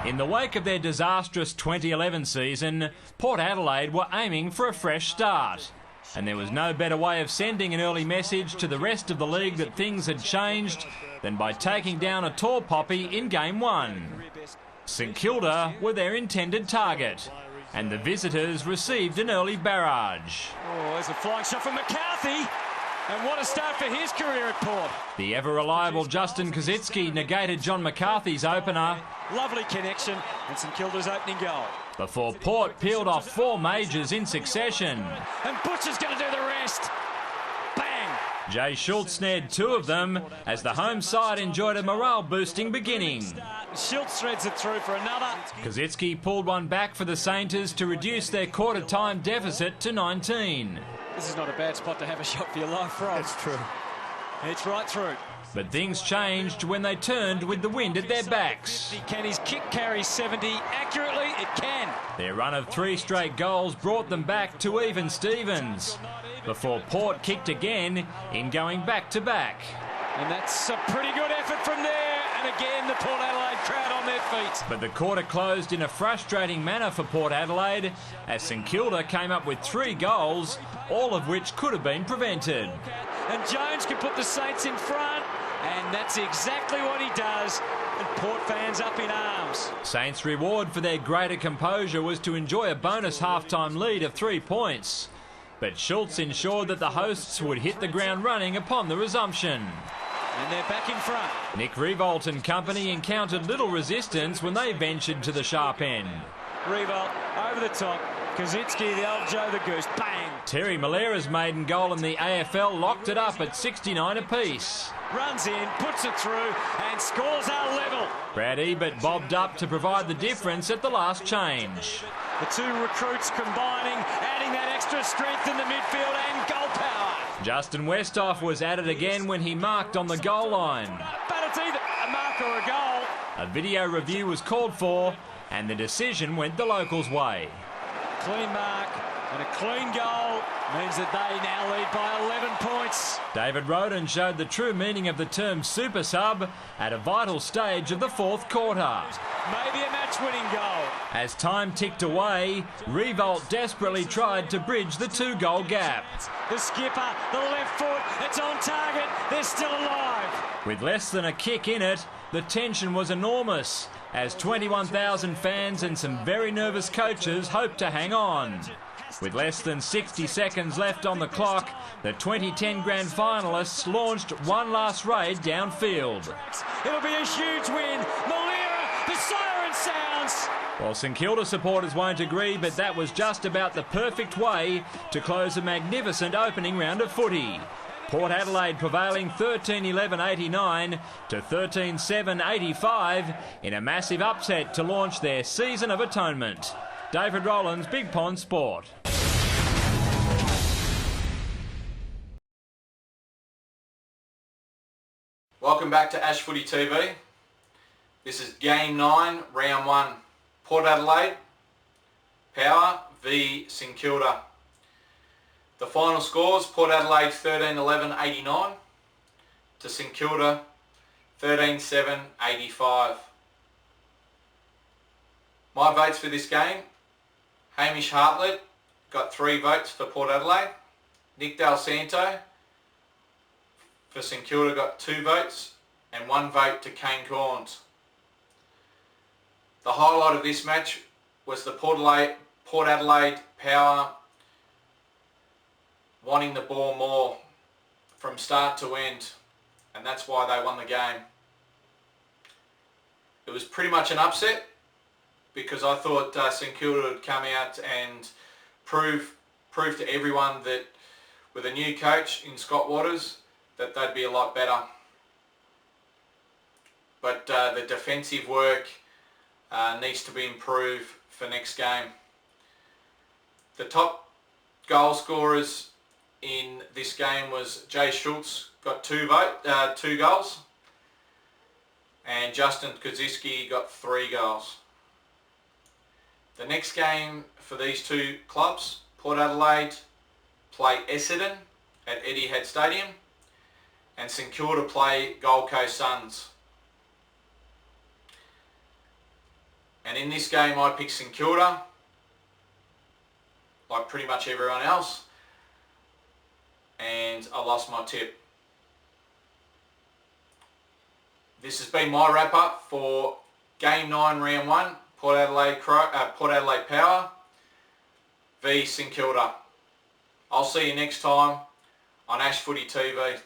In the wake of their disastrous 2011 season, Port Adelaide were aiming for a fresh start. And there was no better way of sending an early message to the rest of the league that things had changed than by taking down a tall poppy in Game 1. St Kilda were their intended target, and the visitors received an early barrage. Oh, there's a flying shot from McCarthy. And what a start for his career at Port. The ever-reliable Justin Kosicki negated John McCarthy's opener. Lovely connection and St Kilda's opening goal. Before Port peeled off 4 majors in succession. And Butcher's going to do the rest. Bang! Jay Schultz snared 2 of them as the home side enjoyed a morale-boosting beginning. Schultz threads it through for another. Kosicki pulled one back for the Sainters to reduce their quarter-time deficit to 19. This is not a bad spot to have a shot for your life from. That's true. It's right through. But things changed when they turned with the wind at their backs. Can his kick carry 70 accurately? It can. Their run of 3 straight goals brought them back to even Stevens, before Port kicked again in going back-to-back. And that's a pretty good effort from there. And again, the Port Adelaide crowd on their feet. But the quarter closed in a frustrating manner for Port Adelaide as St Kilda came up with 3 goals, all of which could have been prevented. And Jones can put the Saints in front, and that's exactly what he does. And Port fans up in arms. Saints' reward for their greater composure was to enjoy a bonus half-time lead of 3 points. But Schultz ensured that the hosts would hit the ground running upon the resumption. And they're back in front. Nick Riewoldt and company encountered little resistance when they ventured to the sharp end. Riewoldt over the top. Kosicki, the old Joe the Goose. Bang! Terry Malera's maiden goal in the AFL locked it up at 69 apiece. Runs in, puts it through, and scores our level. Brad Ebert bobbed up to provide the difference at the last change. The 2 recruits combining, adding that extra strength in the midfield and goal power. Justin Westhoff was at it again when he marked on the goal line. But it's either a mark or a goal. A video review was called for, and the decision went the locals' way. Clean mark and a clean goal means that they now lead by 11 points. David Roden showed the true meaning of the term super sub at a vital stage of the 4th quarter. Maybe a match-winning goal. As time ticked away, Riewoldt desperately tried to bridge the 2-goal gap. The skipper, the left foot, it's on target, they're still alive. With less than a kick in it, the tension was enormous, as 21,000 fans and some very nervous coaches hoped to hang on. With less than 60 seconds left on the clock, the 2010 grand finalists launched one last raid downfield. It'll be a huge win. Malera, the siren sounds. Well, St Kilda supporters won't agree, but that was just about the perfect way to close a magnificent opening round of footy. Port Adelaide prevailing 13-11-89 to 13-7-85 in a massive upset to launch their season of atonement. David Rowlands, Big Pond Sport. Welcome back to Ash Footy TV. This is Game 9, Round 1. Port Adelaide, Power v St Kilda. The final scores, Port Adelaide 13-11-89 to St Kilda 13-7-85. My votes for this game, Hamish Hartlett got 3 votes for Port Adelaide. Nick Del Santo for St Kilda got 2 votes and 1 vote to Kane Corns. The highlight of this match was the Port Adelaide Power wanting the ball more from start to end, and that's why they won the game. It was pretty much an upset because I thought St Kilda would come out and prove to everyone that with a new coach in Scott Waters that they'd be a lot better. But the defensive work needs to be improved for next game. The top goal scorers in this game was Jay Schultz, got 2 goals, and Justin Kosicki got 3 goals. The next game for these 2 clubs, Port Adelaide play Essendon at Etihad Stadium, and St Kilda play Gold Coast Suns. And in this game I picked St Kilda, like pretty much everyone else, and I lost my tip. This has been my wrap up for Game 9 Round 1, Port Adelaide Power v St Kilda. I'll see you next time on Ash Footy TV.